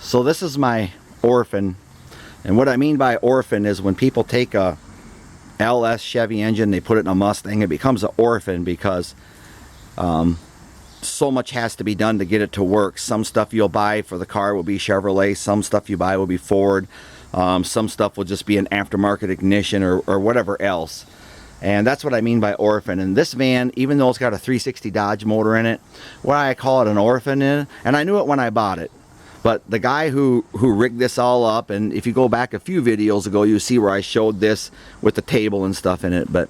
So this is my orphan, and what I mean by orphan is when people take a LS Chevy engine, they put it in a Mustang, it becomes an orphan because so much has to be done to get it to work. Some stuff you'll buy for the car will be Chevrolet, some stuff you buy will be Ford, some stuff will just be an aftermarket ignition or whatever else. And that's what I mean by orphan. And this van, even though it's got a 360 Dodge motor in it, why I call it an orphan in, and I knew it when I bought it. But the guy who rigged this all up, and if you go back a few videos ago, you see where I showed this with the table and stuff in it. But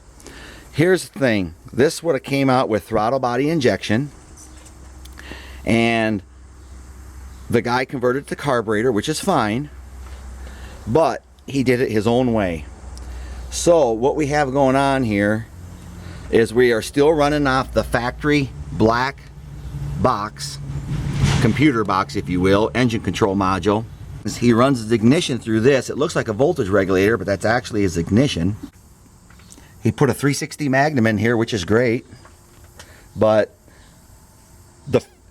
here's the thing. This would have came out with throttle body injection. And the guy converted it to carburetor, which is fine. But he did it his own way. So what we have going on here is we are still running off the factory black box, computer box if you will, engine control module. As he runs his ignition through this, it looks like a voltage regulator, but that's actually his ignition. He put a 360 Magnum in here, which is great, but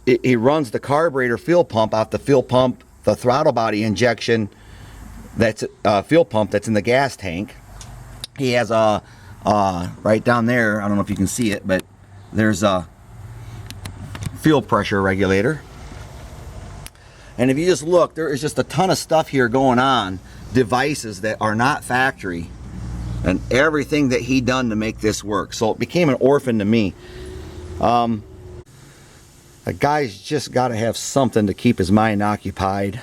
he runs the carburetor fuel pump off the fuel pump, the throttle body injection, that's fuel pump that's in the gas tank. He has a right down there, I don't know if you can see it, but there's a fuel pressure regulator. And if you just look, there is just a ton of stuff here going on, devices that are not factory, and everything that he done to make this work. So it became an orphan to me. A guy's just got to have something to keep his mind occupied.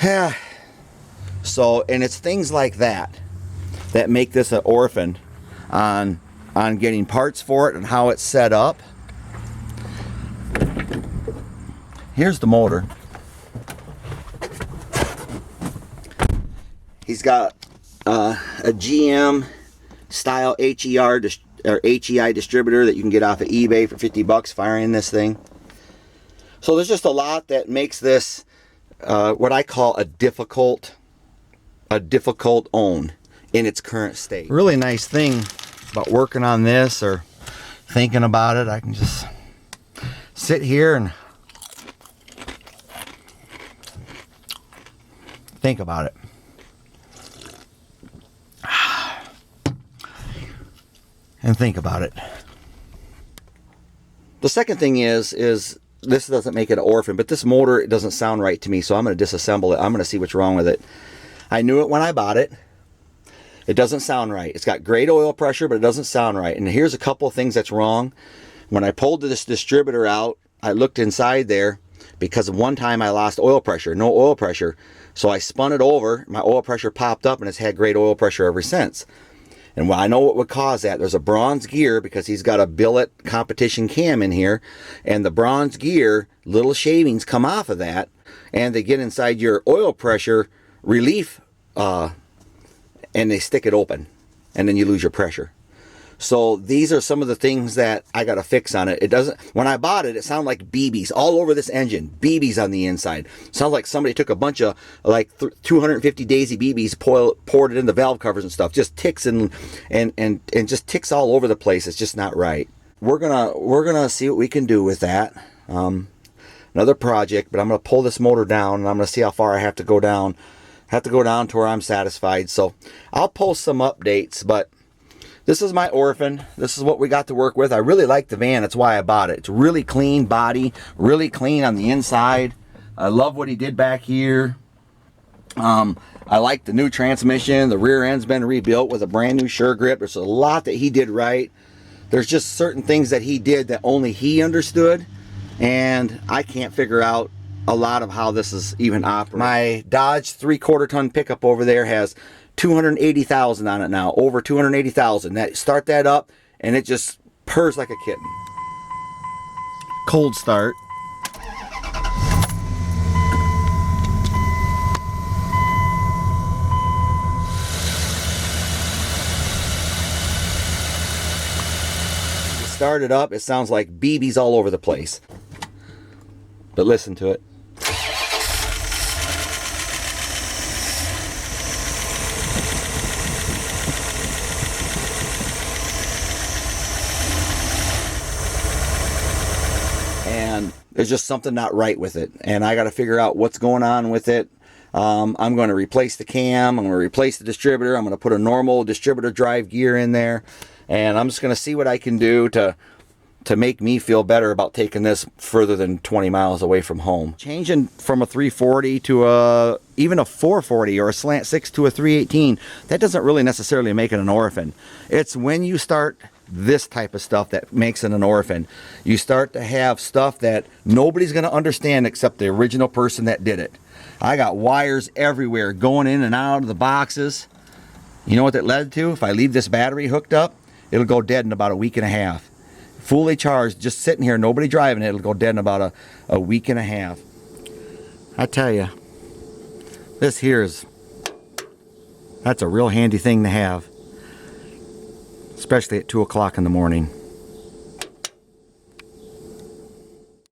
Yeah. So, and it's things like that that make this an orphan on getting parts for it and how it's set up. Here's the motor. He's got a GM style HEI distributor that you can get off of eBay for 50 bucks firing this thing. So there's just a lot that makes this what I call a difficult own in its current state. Really nice thing about working on this or thinking about it, I can just sit here and think about it. And think about it. The second thing is this doesn't make it an orphan, but this motor, it doesn't sound right to me, so I'm going to disassemble it. I'm going to see what's wrong with it. I knew it when I bought it. It doesn't sound right. It's got great oil pressure, but it doesn't sound right. And here's a couple of things that's wrong. When I pulled this distributor out, I looked inside there because one time I lost oil pressure, no oil pressure. So I spun it over, my oil pressure popped up, and it's had great oil pressure ever since. And I know what would cause that. There's a bronze gear because he's got a billet competition cam in here. And the bronze gear, little shavings come off of that. And they get inside your oil pressure relief and they stick it open. And then you lose your pressure. So these are some of the things that I got to fix on it. It doesn't, when I bought it, it sounded like BBs all over this engine. BBs on the inside. Sounds like somebody took a bunch of like 250 Daisy BBs, poured it in the valve covers and stuff. Just ticks and just ticks all over the place. It's just not right. We're gonna see what we can do with that. Another project, but I'm gonna pull this motor down and I'm gonna see how far I have to go down. Have to go down to where I'm satisfied. So I'll post some updates, but this is my orphan. This is what we got to work with. I really like the van. That's why I bought it. It's really clean body, really clean on the inside. I love what he did back here. I like the new transmission. The rear end's been rebuilt with a brand new sure grip. There's a lot that he did right. There's just certain things that he did that only he understood, and I can't figure out a lot of how this is even operating. My Dodge 3/4 ton pickup over there has 280,000 on it now, over 280,000. That start that up and it just purrs like a kitten. Cold start. Start it up, it sounds like BBs all over the place. But listen to it. and there's just something not right with it, and I got to figure out what's going on with it. I'm going to replace the cam. I'm going to replace the distributor. I'm going to put a normal distributor drive gear in there, and I'm just going to see what I can do to make me feel better about taking this further than 20 miles away from home. Changing from a 340 to even a 440 or a slant 6 to a 318, that doesn't really necessarily make it an orphan. It's when you start this type of stuff that makes it an orphan. You start to have stuff that nobody's going to understand except the original person that did it. I got wires everywhere going in and out of the boxes. You know what that led to? If I leave this battery hooked up, it'll go dead in about a week and a half. Fully charged, just sitting here, nobody driving it, it'll go dead in about a week and a half. I tell you, this that's a real handy thing to have, especially at 2 o'clock in the morning.